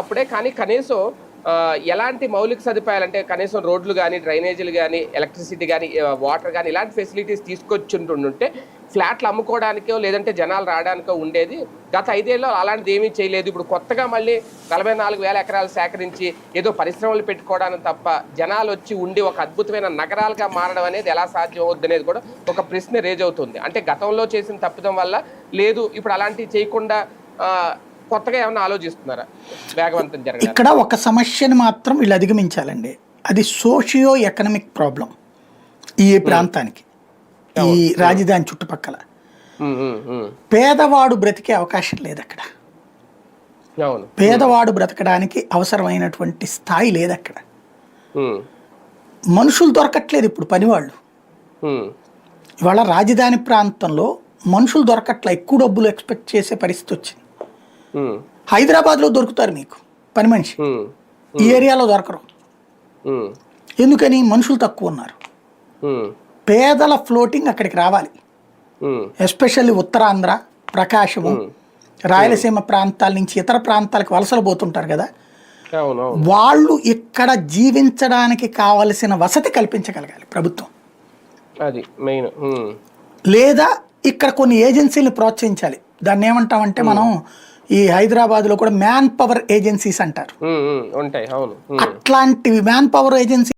అప్పుడే కానీ కనీసం ఎలాంటి మౌలిక సదుపాయాలు అంటే కనీసం రోడ్లు కానీ, డ్రైనేజీలు కానీ, ఎలక్ట్రిసిటీ కానీ, వాటర్ కానీ ఇలాంటి ఫెసిలిటీస్ తీసుకొచ్చుంటుంటే ఫ్లాట్లు అమ్ముకోవడానికో లేదంటే జనాలు రావడానికో ఉండేది. గత 5 ఏళ్ళలో అలాంటిది ఏమీ చేయలేదు. ఇప్పుడు కొత్తగా మళ్ళీ 44,000 ఎకరాలు సేకరించి ఏదో పరిశ్రమలు పెట్టుకోవడానికి తప్ప జనాలు వచ్చి ఉండి ఒక అద్భుతమైన నగరాలుగా మారడం అనేది ఎలా సాధ్యం అవుద్ది అనేది కూడా ఒక ప్రశ్న రేజ్ అవుతుంది. అంటే గతంలో చేసిన తప్పిదం వల్ల లేదు, ఇప్పుడు అలాంటివి చేయకుండా కొత్తగా ఏమన్నా ఆలోచిస్తున్నారా వేగవంతం జరగడం? ఇక్కడ ఒక సమస్యను మాత్రం వీళ్ళు అధిగమించాలండి. అది సోషియో ఎకనామిక్ ప్రాబ్లం ఈ ప్రాంతానికి, ఈ రాజధాని చుట్టుపక్కల. పేదవాడు బ్రతికే అవకాశం లేదు అక్కడ. పేదవాడు బ్రతకడానికి అవసరమైనటువంటి స్థాయి లేదు అక్కడ. మనుషులు దొరకట్లేదు ఇప్పుడు పనివాళ్ళు. ఇవాళ రాజధాని ప్రాంతంలో మనుషులు దొరకట్లే, ఎక్కువ డబ్బులు ఎక్స్పెక్ట్ చేసే పరిస్థితి వచ్చింది. హైదరాబాద్లో దొరుకుతారు మీకు పని మనిషి, ఈ ఏరియాలో దొరకరు. ఎందుకని? మనుషులు తక్కువ ఉన్నారు. పేదల ఫ్లోటింగ్ అక్కడికి రావాలి. ఎస్పెషల్లీ ఉత్తరాంధ్ర, ప్రకాశము, రాయలసీమ ప్రాంతాల నుంచి ఇతర ప్రాంతాలకు వలసలు పోతుంటారు కదా, వాళ్ళు ఇక్కడ జీవించడానికి కావలసిన వసతి కల్పించగలగాలి ప్రభుత్వం. అది మెయిన్. లేదా ఇక్కడ కొన్ని ఏజెన్సీలను ప్రోత్సహించాలి. దాన్ని ఏమంటామంటే మనం ఈ హైదరాబాద్లో కూడా మ్యాన్ పవర్ ఏజెన్సీస్ అంటారు. ఉంటాయి. అవును. అట్లాంటివి మ్యాన్ పవర్ ఏజెన్సీ